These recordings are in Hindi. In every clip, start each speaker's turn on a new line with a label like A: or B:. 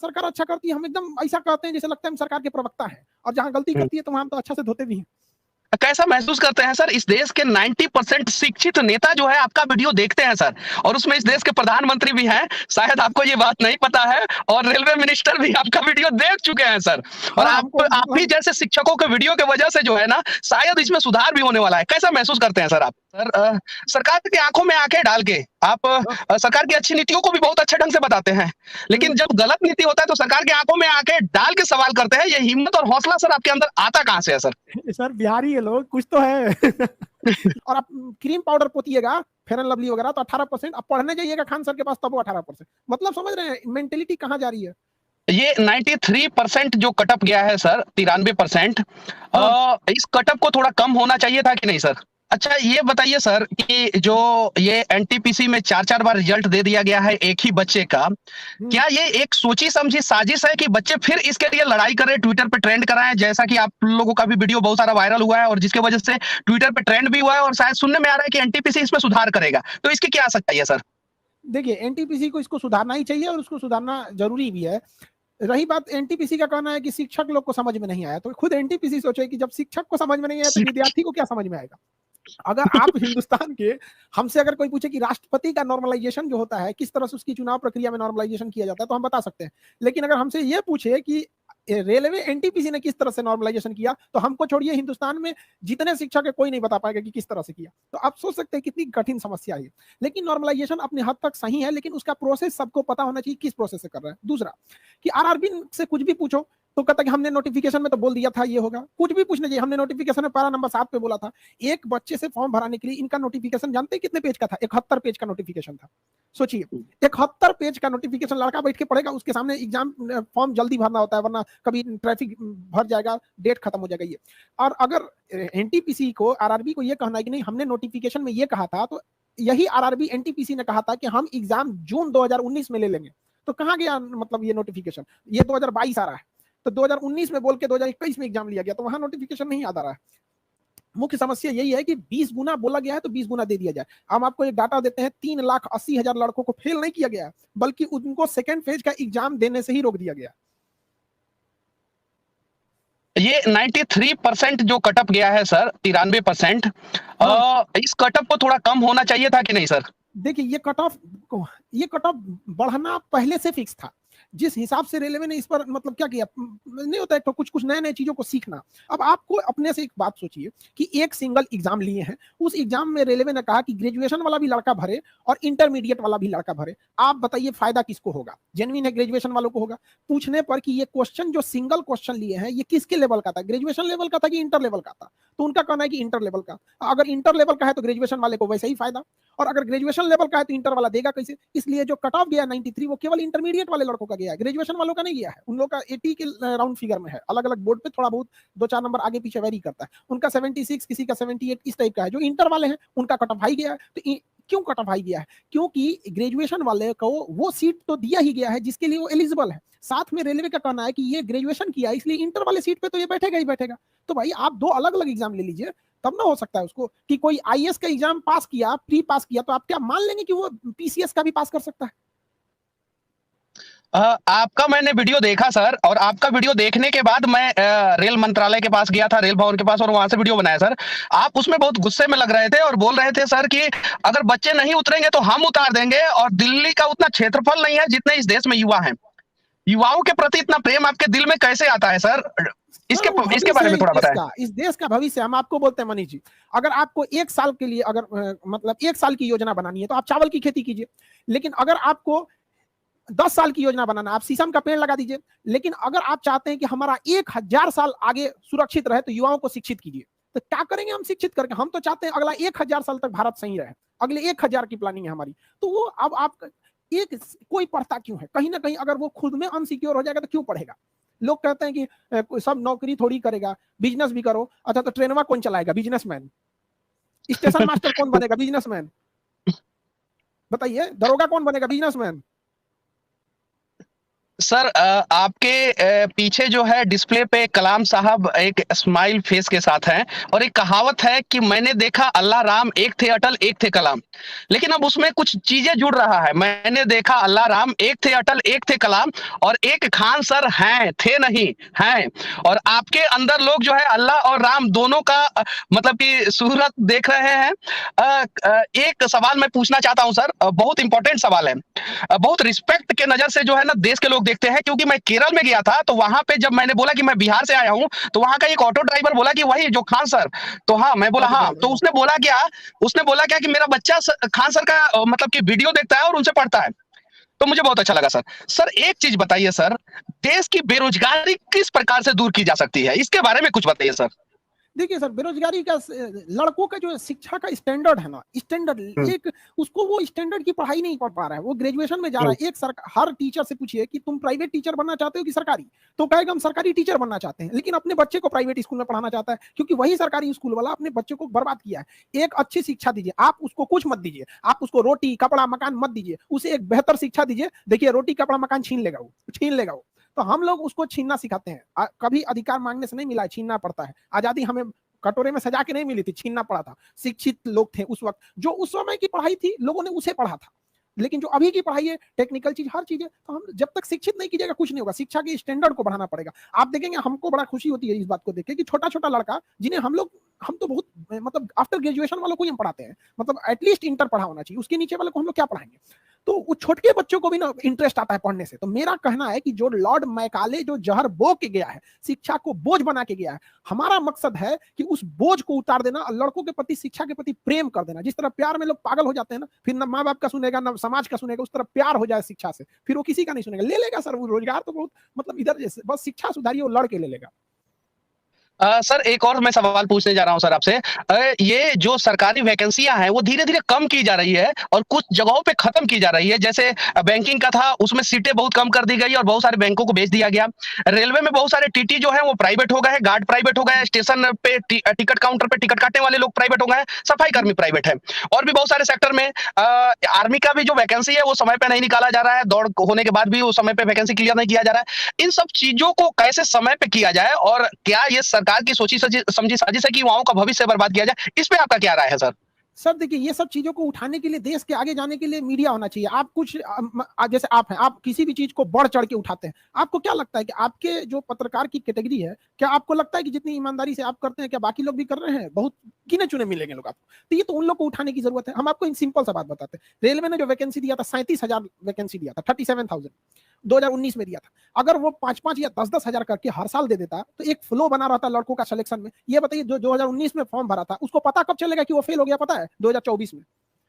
A: सरकार अच्छा करती है हम एकदम ऐसा कहते हैं जैसे लगता है हम सरकार के प्रवक्ता हैं, और जहां गलती करती है तो वहां हम तो अच्छा से धोते भी हैं।
B: कैसा महसूस करते हैं सर, इस देश के 90% शिक्षित नेता जो है आपका वीडियो देखते हैं सर, और उसमें इस देश के प्रधानमंत्री भी हैं, शायद आपको ये बात नहीं पता है, और रेलवे मिनिस्टर भी आपका वीडियो देख चुके हैं सर। और
A: हाँ, हमको
B: आप ही जैसे शिक्षकों के वीडियो की वजह से जो है ना, शायद इसमें सुधार भी होने वाला है। कैसा महसूस करते हैं सर आप? सर सरकार की आंखों में आंखें डाल के आप सरकार की अच्छी नीतियों को भी बहुत अच्छे ढंग से बताते हैं, लेकिन जब गलत नीति होता है तो सरकार की आंखों में आंखें डाल के सवाल करते हैं। ये हिम्मत और हौसला सर आपके अंदर आता कहां से है सर?
A: सर बिहारी है लोग, कुछ तो है। और आप क्रीम पाउडर पोतिएगा फेयर एंड लवली वगैरह तो 18%, अब पढ़ने जाइएगा खान सर के पास तब वो 18%। मतलब समझ रहे हैं मेंटेलिटी कहां जा रही है।
B: ये 93% जो कटअप गया है सर, 93%, इस कटअप को थोड़ा कम होना चाहिए था कि नहीं सर? अच्छा ये बताइए सर कि जो ये एनटीपीसी में 4-4 बार रिजल्ट दे दिया गया है एक ही बच्चे का, क्या ये एक सोची समझी साजिश है कि बच्चे फिर इसके लिए लड़ाई करें, ट्विटर पे ट्रेंड कराएं, जैसा कि आप लोगों का भी वीडियो बहुत सारा वायरल हुआ है और जिसके वजह से ट्विटर पे ट्रेंड भी हुआ है, और शायद सुनने में आ रहा है कि एनटीपीसी इसमें सुधार करेगा, तो इसकी क्या सच्चाई है सर?
A: देखिए एनटीपीसी को इसको सुधारना ही चाहिए और उसको सुधारना जरूरी भी है। रही बात एनटीपीसी का कहना है कि शिक्षक लोग को समझ में नहीं आया, तो खुद एनटीपीसी सोचे कि जब शिक्षक को समझ में नहीं आया तो विद्यार्थी को क्या समझ में आएगा। अगर आप हिंदुस्तान के हमसे अगर कोई पूछे कि राष्ट्रपति का नॉर्मलाइजेशन जो होता है किस तरह से उसकी चुनाव प्रक्रिया में नॉर्मलाइजेशन किया जाता है तो हम बता सकते हैं, लेकिन अगर हमसे ये पूछे कि रेलवे एनटीपीसी ने किस तरह से नॉर्मलाइजेशन किया तो हमको छोड़िए हिंदुस्तान में जितने शिक्षक है कोई नहीं बता पाएगा कि किस तरह से किया। तो आप सोच सकते हैं कितनी कठिन समस्या है। लेकिन नॉर्मलाइजेशन अपने हद तक सही है, लेकिन उसका प्रोसेस सबको पता होना चाहिए किस प्रोसेस से कर रहे हैं। दूसरा कि आरआरबी से कुछ भी पूछो तो कहता कि हमने नोटिफिकेशन में तो बोल दिया था ये होगा, कुछ भी पूछना चाहिए, हमने नोटिफिकेशन में पारा नंबर 7 पे बोला था। एक बच्चे से फॉर्म भराने के लिए इनका नोटिफिकेशन जानते हैं कितने पेज का था? 71 पेज का नोटिफिकेशन था। सोचिए 71 पेज का नोटिफिकेशन, लड़का बैठ के पढ़ेगा, उसके सामने एग्जाम फॉर्म जल्दी भरना होता है वरना कभी ट्रैफिक भर जाएगा, डेट खत्म हो जाएगा ये। और अगर एनटीपीसी को आरआरबी को ये कहना है कि नहीं हमने नोटिफिकेशन में ये कहा था, तो यही आरआरबी एनटीपीसी ने कहा था कि हम एग्जाम जून 2019 में ले लेंगे, तो कहां गया मतलब ये नोटिफिकेशन? ये 2022 आ रहा है, तो 2019 में बोल के 2021 में एग्जाम लिया गया, तो वहां नोटिफिकेशन नहीं याद आ रहा है। मुख्य समस्या यही है कि 20 गुना बोला गया है तो 20 गुना दे दिया जाए। हम आपको एक डाटा देते हैं, 3,80,000 लड़कों को फेल नहीं किया गया, बल्कि उनको सेकेंड फेज का एग्जाम देने से ही रोक दिया गया।
B: ये 93% जो कटअप गया है सर, 93%, इस कटअप को थोड़ा कम होना चाहिए था कि नहीं सर?
A: देखिए ये कट ऑफ बढ़ना पहले से फिक्स था। जिस हिसाब से रेलवे ने इस पर मतलब क्या किया, नहीं होता है तो कुछ कुछ नए नए चीजों को सीखना। अब आपको अपने से एक बात सोचिए कि एक सिंगल एग्जाम लिए हैं, उस एग्जाम में रेलवे ने कहा कि ग्रेजुएशन वाला भी लड़का भरे और इंटरमीडिएट वाला भी लड़का भरे। आप बताइए फायदा किसको होगा? जेन्युइन है ग्रेजुएशन वालों को होगा। पूछने पर कि ये क्वेश्चन जो सिंगल क्वेश्चन लिए हैं ये किसके लेवल का था, ग्रेजुएशन लेवल का था कि इंटर लेवल का था? तो उनका कहना है कि इंटर लेवल का। अगर इंटर लेवल का है तो ग्रेजुएशन वाले को वैसे ही फायदा, और अगर ग्रेजुएशन लेवल का है तो इंटर वाला देगा कैसे? इसलिए जो कट ऑफ गया 93 वो केवल इंटरमीडिएट वाले लड़कों का गया है, ग्रेजुएशन वालों का नहीं गया है। उन लोगों का 80 के राउंड फिगर में है, अलग अलग बोर्ड पे थोड़ा बहुत 2-4 नंबर आगे पीछे वेरी करता है। उनका 76, किसी का 78 इस टाइप का है। जो इंटर वाले हैं उनका कट ऑफ हाई गया है। तो क्यों कट ऑफ हाई गया है? क्योंकि ग्रेजुएशन वाले को वो सीट तो दिया ही गया है जिसके लिए वो एलिजिबल है। साथ में रेलवे का कहना है कि ये ग्रेजुएशन किया इसलिए इंटर वाले सीट पे तो ये बैठेगा ही बैठेगा। तो भाई आप दो अलग अलग एग्जाम ले लीजिए, तब ना हो सकता है उसको कि कोई आईएएस का एग्जाम पास किया, प्री पास किया, तो आप क्या मान लेंगे कि वो पीसीएस का भी पास कर सकता है?
B: आपका मैंने वीडियो देखा सर, और आपका वीडियो देखने के बाद मैं रेल मंत्रालय के पास गया था, रेल भवन के पास, और वहां से वीडियो बनाया सर। आप उसमें बहुत गुस्से में लग रहे थे और बोल रहे थे सर कि अगर बच्चे नहीं उतरेंगे तो हम उतार देंगे, और दिल्ली का उतना क्षेत्रफल नहीं है जितने इस देश में युवा हैं। युवाओं के प्रति इतना प्रेम आपके दिल में कैसे आता है सर? इसके बारे में थोड़ा बताएं।
A: इस देश का भविष्य हम आपको बोलते हैं मनीष जी, अगर आपको 1 साल के लिए अगर मतलब 1 साल की योजना बनानी है तो आप चावल की खेती कीजिए। लेकिन अगर आपको 10 साल की योजना बनाना, आप शीशम का पेड़ लगा दीजिए। लेकिन अगर आप चाहते हैं कि हमारा 1000 साल आगे सुरक्षित रहे तो युवाओं को शिक्षित कीजिए। तो क्या करेंगे हम शिक्षित करके? हम तो चाहते हैं अगला 1000 साल तक भारत सही रहे, अगले 1000 की प्लानिंग है हमारी। तो वो अब आप एक कोई पढ़ता क्यों है? कहीं ना कहीं अगर वो खुद में अनसिक्योर हो जाएगा तो क्यों पढ़ेगा? लोग कहते हैं कि सब नौकरी थोड़ी करेगा, बिजनेस भी करो। अच्छा तो ट्रेनवा कौन चलाएगा? बिजनेसमैन। स्टेशन मास्टर कौन बनेगा? बिजनेसमैन। बताइए दरोगा कौन बनेगा? बिजनेसमैन।
B: सर आपके पीछे जो है डिस्प्ले पे कलाम साहब एक स्माइल फेस के साथ हैं और एक कहावत है कि मैंने देखा अल्लाह राम एक थे अटल एक थे कलाम। लेकिन अब उसमें कुछ चीजें जुड़ रहा है, मैंने देखा अल्लाह राम एक थे अटल एक थे कलाम और एक खान सर हैं थे नहीं हैं। और आपके अंदर लोग जो है अल्लाह और राम दोनों का मतलब कि सूरत देख रहे हैं। एक सवाल मैं पूछना चाहता हूं सर, बहुत इंपॉर्टेंट सवाल है। बहुत रिस्पेक्ट के नजर से जो है ना देश के लोग देखते हैं, क्योंकि मैं केरल में गया था तो वहां पे जब मैंने बोला कि मैं बिहार से आया हूं तो वहां का एक ऑटो ड्राइवर बोला कि वही जो खान सर। तो हाँ मैं बोला
A: ऑटो
B: हाँ,
A: ड्राइवर,
B: तो
A: हाँ।
B: उसने बोला क्या कि मेरा बच्चा खान सर का मतलब कि वीडियो देखता है और उनसे पढ़ता है। तो मुझे बहुत अच्छा लगा सर। सर एक चीज बताइए सर, देश की बेरोजगारी किस प्रकार से दूर की जा सकती है, इसके बारे में कुछ बताइए सर।
A: देखिए सर, बेरोजगारी का लड़कों का जो शिक्षा का स्टैंडर्ड है ना, स्टैंडर्ड
B: हम्म,
A: एक, उसको वो स्टैंडर्ड की पढ़ाई नहीं पढ़ पा रहा है। वो ग्रेजुएशन में जा रहा
B: हम्म,
A: है। हर टीचर से पूछिए कि तुम प्राइवेट टीचर बनना चाहते हो कि सरकारी, तो कहेगा हम सरकारी टीचर बनना चाहते हैं, लेकिन अपने बच्चे को प्राइवेट स्कूल में पढ़ाना चाहता है, क्योंकि वही सरकारी स्कूल वाला अपने बच्चे को बर्बाद किया है। एक अच्छी शिक्षा दीजिए, आप उसको कुछ मत दीजिए, आप उसको रोटी कपड़ा मकान मत दीजिए, उसे एक बेहतर शिक्षा दीजिए। देखिए रोटी कपड़ा मकान छीन लेगा, वो छीन लेगा वो। तो हम लोग उसको छीनना सिखाते हैं। कभी अधिकार मांगने से नहीं मिला है, छीनना पड़ता है। आजादी हमें कटोरे में सजा के नहीं मिली थी, छीनना पड़ा था। शिक्षित लोग थे उस वक्त, जो उस समय की पढ़ाई थी लोगों ने उसे पढ़ा था। लेकिन जो अभी की पढ़ाई है, टेक्निकल चीज हर चीज है, तो हम जब तक शिक्षित नहीं कीजिएगा कुछ नहीं होगा। शिक्षा के स्टैंडर्ड को बढ़ाना पड़ेगा। आप देखेंगे, हमको बड़ा खुशी होती है इस बात को देख के कि छोटा छोटा लड़का जिन्हें हम तो बहुत मतलब आफ्टर ग्रेजुएशन वालों को ही हम पढ़ाते हैं, मतलब एटलीस्ट इंटर पढ़ा होना चाहिए, उसके नीचे वाले को हम लोग क्या पढ़ाएंगे। तो वो छोटे बच्चों को भी ना इंटरेस्ट आता है पढ़ने से। तो मेरा कहना है कि जो लॉर्ड मैकाले जो जहर बो के गया है, शिक्षा को बोझ बना के गया है, हमारा मकसद है कि उस बोझ को उतार देना और लड़कों के प्रति, शिक्षा के प्रति प्रेम कर देना। जिस तरह प्यार में लोग पागल हो जाते हैं ना, फिर ना माँ बाप का सुनेगा ना समाज का सुनेगा, उस तरह प्यार हो जाए शिक्षा से, फिर वो किसी का नहीं सुनेगा। ले लेगा सर वो रोजगार तो बहुत, मतलब इधर जैसे बस शिक्षा सुधारिए, वो लड़के ले लेगा।
B: सर एक और मैं सवाल पूछने जा रहा हूं सर आपसे। ये जो सरकारी वैकेंसियां हैं वो धीरे धीरे कम की जा रही है और कुछ जगहों पे खत्म की जा रही है। जैसे बैंकिंग का था, उसमें सीटें बहुत कम कर दी गई और बहुत सारे बैंकों को बेच दिया गया। रेलवे में बहुत सारे टीटी जो है वो प्राइवेट हो गए, गार्ड प्राइवेट हो गए, स्टेशन पे टिकट काउंटर पे टिकट काटने वाले लोग प्राइवेट हो गए, सफाई कर्मी प्राइवेट है। और भी बहुत सारे सेक्टर में आर्मी का भी जो वैकेंसी है वो समय पे नहीं निकाला जा रहा है, दौड़ होने के बाद भी वो समय पे वैकेंसी क्लियर नहीं किया जा रहा है। इन सब चीजों को कैसे समय पे किया जाए और क्या ये सरकार की सोची समझी साजिश है कि युवाओं का भविष्य बर्बाद किया जाए, इस पे आपका क्या राय है सर?
A: सर देखिए, ये सब चीजों को उठाने के लिए, देश के आगे जाने के लिए मीडिया होना चाहिए। आप कुछ जैसे आप हैं, आप किसी भी चीज को बढ़ चढ़ के उठाते हैं। आपको क्या लगता है कि आपके जो पत्रकार की कैटेगरी है, क्या आपको लगता है कि जितनी ईमानदारी से आप करते हैं, क्या बाकी लोग भी कर रहे हैं? बहुत गिने चुने मिलेंगे लोग आपको। तो ये तो उन लोग को उठाने की जरूरत है। हम आपको इन सिंपल सा बात बताते हैं। रेलवे ने जो वैकेंसी दिया था, 37,000 वैकेंसी दिया था, 37,000 2019 में दिया था। अगर वो 5-5 या 10-10 हजार करके हर साल दे देता तो एक फ्लो बना रहता लड़कों का सिलेक्शन में। ये बताइए, जो 2019 में फॉर्म भरा था, उसको पता कब चलेगा कि वो फेल हो गया? पता है 2024 में।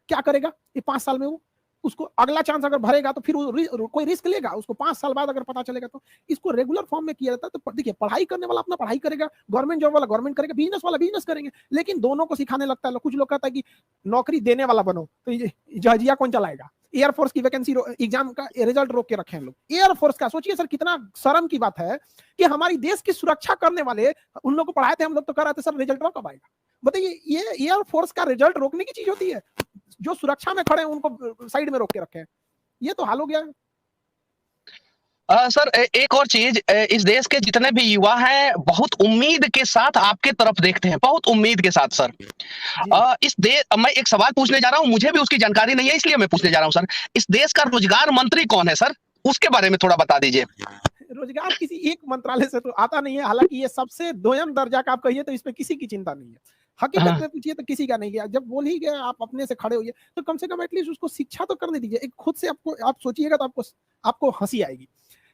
A: क्या करेगा ये 5 साल में? वो उसको अगला चांस अगर भरेगा तो फिर वो कोई रिस्क लेगा? उसको 5 साल बाद अगर पता चलेगा तो। इसको रेगुलर फॉर्म में किया जाता है। तो देखिए, पढ़ाई करने वाला अपना पढ़ाई करेगा, गवर्नमेंट जॉब वाला गवर्नमेंट करेगा, बिजनेस वाला बिजनेस करेंगे। लेकिन दोनों को सिखाने लगता है। कुछ लोग कहता है कि नौकरी देने वाला बनो, तो जहाजिया कौन चलाएगा? एयरफोर्स की वैकेंसी एग्जाम का रिजल्ट रोक के रखे हैं लोग। एयरफोर्स का सोचिए सर, कितना शर्म की बात है कि हमारी देश की सुरक्षा करने वाले, उन लोग को पढ़ाए थे हम लोग, तो कर रहे थे सर रिजल्ट कब आएगा? बताइए, ये एयरफोर्स का रिजल्ट रोकने की चीज होती है? जो सुरक्षा में खड़े हैं उनको साइड में रोक के रखे हैं। ये तो हाल हो गया है।
B: सर एक और चीज, इस देश के जितने भी युवा हैं बहुत उम्मीद के साथ आपके तरफ देखते हैं, बहुत उम्मीद के साथ सर।
A: जी,
B: इस देश मैं एक सवाल पूछने जा रहा हूं, मुझे भी उसकी जानकारी नहीं है इसलिए मैं पूछने जा रहा हूं सर। इस देश का रोजगार मंत्री कौन है सर, उसके बारे में थोड़ा बता दीजिए।
A: रोजगार किसी एक मंत्रालय से तो आता नहीं है। हालांकि ये सबसे दोयम दर्जा का आप कहिए तो इसमें किसी की चिंता नहीं है। हकीकत में पूछिए तो किसी का नहीं गया। जब बोल ही गया आप अपने से खड़े होइए, तो कम से कम एटलीस्ट उसको शिक्षा तो करने दीजिए। एक खुद से आपको, आप सोचिएगा तो आपको हंसी आएगी।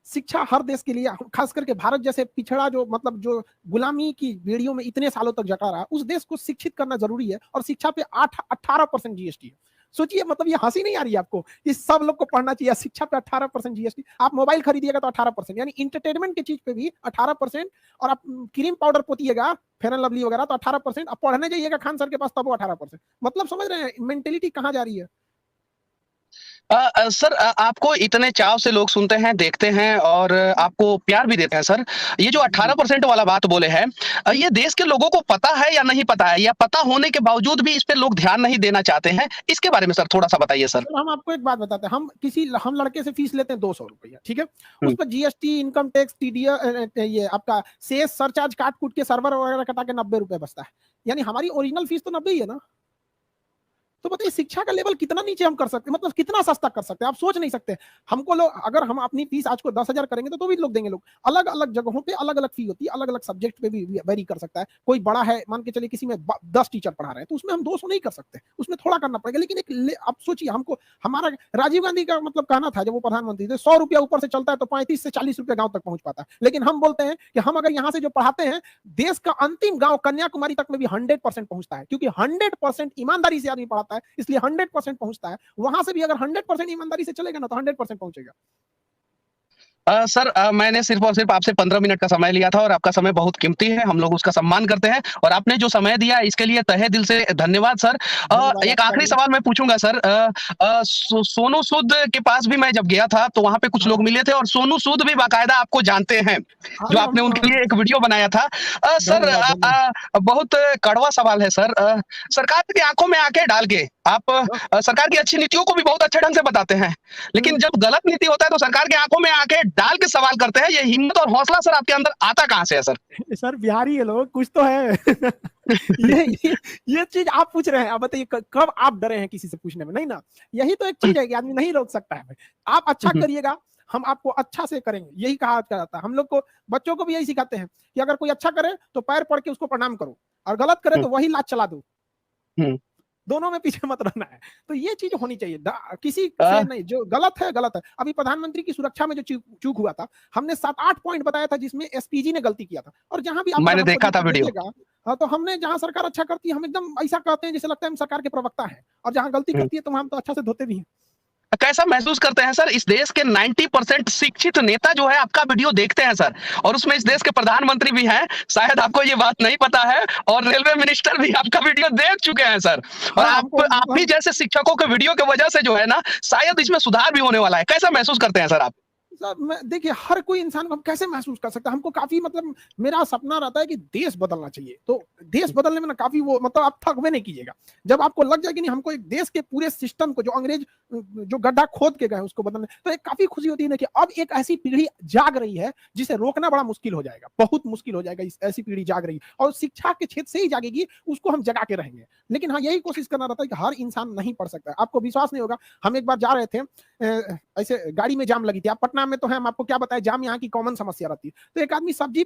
A: शिक्षा हर देश के लिए, खास करके भारत जैसे पिछड़ा, जो मतलब जो गुलामी की बेड़ियों में इतने सालों तक जटा रहा, उस देश को शिक्षित करना जरूरी है। और शिक्षा पे 18% जीएसटी है। सोचिए, मतलब ये हंसी नहीं आ रही है आपको? इस सब लोग को पढ़ना चाहिए। शिक्षा पे 18% जीएसटी। आप मोबाइल खरीदिएगा तो 18%, यानी इंटरटेनमेंट की चीज पे भी 18%। और आप क्रीम पाउडर पोतिएगा, फेयर एंड लवली वगैरह, तो 18%। आप पढ़ने जाइएगा खान सर के पास, तब वो 18%। मतलब समझ रहे हैं मेंटेलिटी कहाँ जा रही है?
B: सर आपको इतने चाव से लोग सुनते हैं, देखते हैं और आपको प्यार भी देते हैं सर। ये जो
A: जी,
B: 18% वाला बात बोले हैं ये देश के लोगों को पता है या नहीं पता है? या पता होने के बावजूद भी इस पे लोग ध्यान नहीं देना चाहते हैं? इसके बारे में सर थोड़ा-सा बताइए सर।
A: सर हम आपको एक बात बताते हैं, हम लड़के से फीस लेते हैं 200 रुपया, ठीक है? उस
B: हुँ,
A: पर जीएसटी, इनकम टैक्स, ये आपका सेस सरचार्ज काट-कूट के सर्वर वगैरह कटा के 90 रुपए बचता है। यानी हमारी ओरिजिनल फीस तो 90 ही है ना? तो बताइए शिक्षा का लेवल कितना नीचे हम कर सकते हैं, मतलब कितना सस्ता कर सकते हैं, आप सोच नहीं सकते। हमको लोग, अगर हम अपनी फीस आज को 10,000 करेंगे तो भी लोग देंगे। लोग अलग अलग जगहों पे अलग अलग फी होती है, अलग अलग सब्जेक्ट पे भी वेरी कर सकता है। कोई बड़ा है, मान के चलिए किसी में 10 टीचर पढ़ा रहे हैं तो उसमें हम 200 नहीं कर सकते, उसमें थोड़ा करना पड़ेगा। लेकिन आप सोचिए, हमको हमारा राजीव गांधी का मतलब कहना था जब वो प्रधानमंत्री थे, 100 रुपया ऊपर से चलता है तो 35 से 40 रुपया गांव तक पहुंच पाता है। लेकिन हम बोलते हैं कि हम अगर यहाँ से जो पढ़ाते हैं, देश का अंतिम गांव कन्याकुमारी तक में भी 100% पहुंचता है, क्योंकि 100% ईमानदारी से आदमी पढ़ाता है, इसलिए 100% पहुंचता है। वहां से भी अगर 100% ईमानदारी से चलेगा ना तो 100% पहुंचेगा।
B: सर मैंने सिर्फ़ और सिर्फ़ आपसे 15 मिनट का समय लिया था और आपका समय बहुत कीमती है, हम लोग उसका सम्मान करते हैं और आपने जो समय दिया इसके लिए तहे दिल से धन्यवाद सर।
A: धन्यवाद
B: एक
A: आपका
B: आखिरी
A: भी।
B: सवाल मैं पूछूँगा सर सोनू सूद के पास भी मैं जब गया था तो वहाँ पे कुछ लोग
A: हाँ,
B: मिले थे और सोनू सूद भी बाकायदा आपको जानते हैं, जो
A: अरे
B: आपने
A: हम
B: उनके लिए एक वीडियो बनाया था। सर
A: धन्यवाद, धन्यवाद।
B: बहुत कड़वा सवाल है सर सरकार की आँखों में आँखें डाल के आप
A: हाँ,
B: सरकार की अच्छी नीतियों को भी बहुत अच्छे ढंग से बताते हैं। लेकिन जब गलत नीति होता है तो सरकार की आँखों में आँखें डाल के सवाल करते हैं, ये हिम्मत और हौसला सर आपके अंदर आता कहाँ से है सर?
A: सर बिहारी है लोग, कुछ तो है। ये ये ये चीज आप पूछ रहे हैं, आप बताइए कब आप डरे हैं किसी से पूछने में? नहीं ना। यही तो एक चीज है कि आदमी नहीं रोक सकता है। आप अच्छा करिएगा, हम आपको अच्छा से करेंगे, यही कहा जाता है। हम लोग को, बच्चों को भी यही सिखाते हैं कि अगर कोई अच्छा करे तो पैर पड़ के उसको प्रणाम करो, और गलत करे तो वही लात चला दो। दोनों में पीछे मत रहना है। तो ये चीज होनी चाहिए, किसी से नहीं। जो गलत है गलत है। अभी प्रधानमंत्री की सुरक्षा में जो चूक हुआ था, हमने 7-8 पॉइंट बताया था जिसमें एसपीजी ने गलती किया था। और जहां भी आप अगर
B: मैंने
A: हमको
B: देखा था वीडियो।
A: देखिएगा, हाँ, तो हमने जहां सरकार अच्छा करती है हम एकदम ऐसा कहते हैं जैसे लगता है हम सरकार के प्रवक्ता हैं, और जहां गलती करती है तो हम तो अच्छा से धोते भी हैं।
B: कैसा महसूस करते हैं सर इस देश के 90% शिक्षित नेता जो है आपका वीडियो देखते हैं सर और उसमें इस देश के प्रधानमंत्री भी हैं शायद आपको ये बात नहीं पता है और रेलवे मिनिस्टर भी आपका वीडियो देख चुके हैं सर और
A: हाँ, हमको
B: आप ही जैसे शिक्षकों के वीडियो की वजह से जो है ना शायद इसमें सुधार भी होने वाला है कैसा महसूस करते हैं सर आप
A: सर मैं देखिए, हर कोई इंसान को हम कैसे महसूस कर सकते हैं? हमको काफी मतलब, मेरा सपना रहता है कि देश बदलना चाहिए। तो देश बदलने में ना काफी वो मतलब आप थकवे नहीं कीजिएगा। जब आपको लग जाए कि नहीं, हमको एक देश के पूरे सिस्टम को, जो अंग्रेज जो गड्ढा खोद के गए उसको बदलने, तो एक काफी खुशी होती है ना कि अब एक ऐसी पीढ़ी जाग रही है जिसे रोकना बड़ा मुश्किल हो जाएगा, बहुत मुश्किल हो जाएगा। ऐसी पीढ़ी जाग रही है और शिक्षा के क्षेत्र से ही जागेगी, उसको हम जगा के रहेंगे। लेकिन हाँ, यही कोशिश करना रहता है कि हर इंसान नहीं पढ़ सकता। आपको विश्वास नहीं होगा, हम एक बार जा रहे थे, ऐसे गाड़ी में जाम लगी थी। आप पटना में तो है, हम आपको क्या बताएं, जाम यहाँ की कॉमन समस्या रहती है। तो एक आदमी सब्जी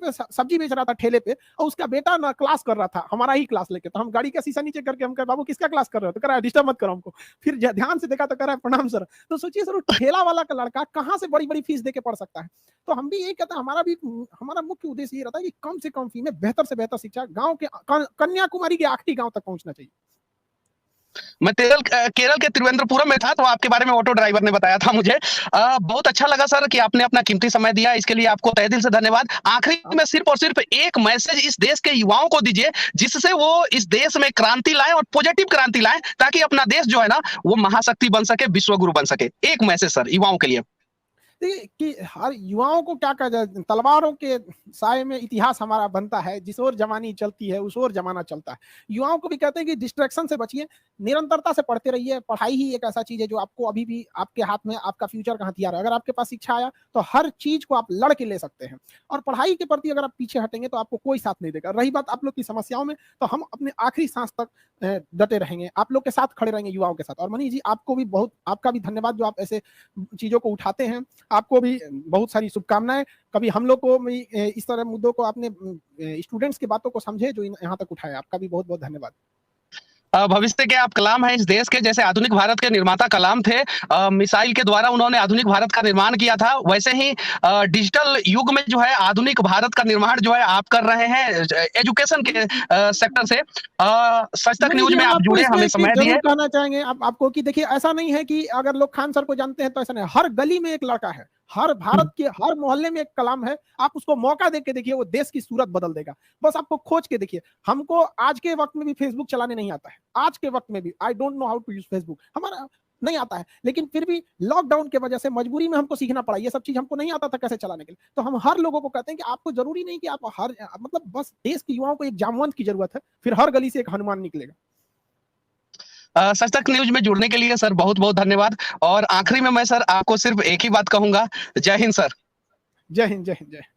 A: बेच रहा था ठेले पे, और उसका बेटा ना क्लास कर रहा था, हमारा ही क्लास लेके। तो हम गाड़ी का शीशा नीचे करके हम कहे, बाबू किसका क्लास कर रहे हो? तो कह रहा है डिस्टर्ब मत करो हमको। फिर ध्यान से देखा तो कह रहा है प्रणाम सर। तो सोचिए सर, ठेला वाला का लड़का कहाँ से बड़ी बड़ी फीस दे के पढ़ सकता है? तो हम भी यही कहते हैं, हमारा मुख्य उद्देश्य ये रहता है कि कम से कम फी में बेहतर से बेहतर शिक्षा गाँव के, कन्याकुमारी के आखिरी गाँव तक पहुंचना चाहिए।
B: मैं केरल के तिरुवनंतपुरम में था तो आपके बारे में ऑटो ड्राइवर ने बताया था मुझे बहुत अच्छा लगा सर कि आपने अपना कीमती समय दिया इसके लिए आपको तहे दिल से धन्यवाद आखिरी में सिर्फ और सिर्फ एक मैसेज इस देश के युवाओं को दीजिए जिससे वो इस देश में क्रांति लाएं और पॉजिटिव क्रांति लाएं ताकि अपना देश जो है ना वो महाशक्ति बन सके विश्वगुरु बन सके एक मैसेज सर युवाओं के लिए
A: कि हर युवाओं को क्या कहा जाए, तलवारों के साए में इतिहास हमारा बनता है, जिस ओर जवानी चलती है उस ओर जमाना चलता है। युवाओं को भी कहते हैं कि डिस्ट्रैक्शन से बचिए, निरंतरता से पढ़ते रहिए। पढ़ाई ही एक ऐसा चीज है जो आपको अभी भी आपके हाथ में, आपका फ्यूचर का हथियार है। अगर आपके पास शिक्षा आया तो हर चीज को आप लड़ के ले सकते हैं। और पढ़ाई के प्रति अगर आप पीछे हटेंगे तो आपको कोई साथ नहीं देगा। रही बात आप लोग की समस्याओं में, तो हम अपने आखिरी सांस तक डटे रहेंगे, आप लोग के साथ खड़े रहेंगे, युवाओं के साथ। और मनीष जी, आपको भी बहुत, आपका भी धन्यवाद जो आप ऐसे चीजों को उठाते हैं। आपको भी बहुत सारी शुभकामनाएं। कभी हम लोग को भी इस तरह मुद्दों को, आपने स्टूडेंट्स की बातों को समझे जो यहाँ तक उठाए, आपका भी बहुत बहुत धन्यवाद।
B: भविष्य के आप कलाम हैं इस देश के जैसे आधुनिक भारत के निर्माता कलाम थे मिसाइल के द्वारा उन्होंने आधुनिक भारत का निर्माण किया था वैसे ही डिजिटल युग में जो है आधुनिक भारत का निर्माण जो है आप कर रहे हैं एजुकेशन के सेक्टर से सच तक
A: मनीष
B: न्यूज
A: जी,
B: में
A: हम
B: आप
A: आपको
B: जुड़े
A: इसमें
B: हमें
A: एक चीज
B: समय
A: जरूर
B: दिए
A: कहना चाहेंगे आपको कि देखिए, ऐसा नहीं है कि अगर लोग खान सर को जानते हैं तो ऐसा नहीं। हर गली में एक लड़का है, हर भारत के हर मोहल्ले में एक कलाम है। आप उसको मौका देके देखिए, वो देश की सूरत बदल देगा। बस आपको खोज के देखिए। हमको आज के वक्त में भी फेसबुक चलाने नहीं आता है, आज के वक्त में भी I don't know how to use Facebook. हमारा नहीं आता है, लेकिन फिर भी लॉकडाउन के वजह से मजबूरी में हमको सीखना पड़ा। ये सब चीज हमको नहीं आता था कैसे चलाने के लिए। तो हम हर लोगों को कहते हैं कि आपको जरूरी नहीं कि आप हर मतलब बस देश के युवाओं को एक जामवंत की जरूरत है, फिर हर गली से एक हनुमान निकलेगा।
B: सच तक न्यूज में जुड़ने के लिए सर बहुत बहुत धन्यवाद। और आखिरी में मैं सर आपको सिर्फ एक ही बात कहूंगा, जय हिंद सर।
A: जय हिंद, जय हिंद, जय हिंद।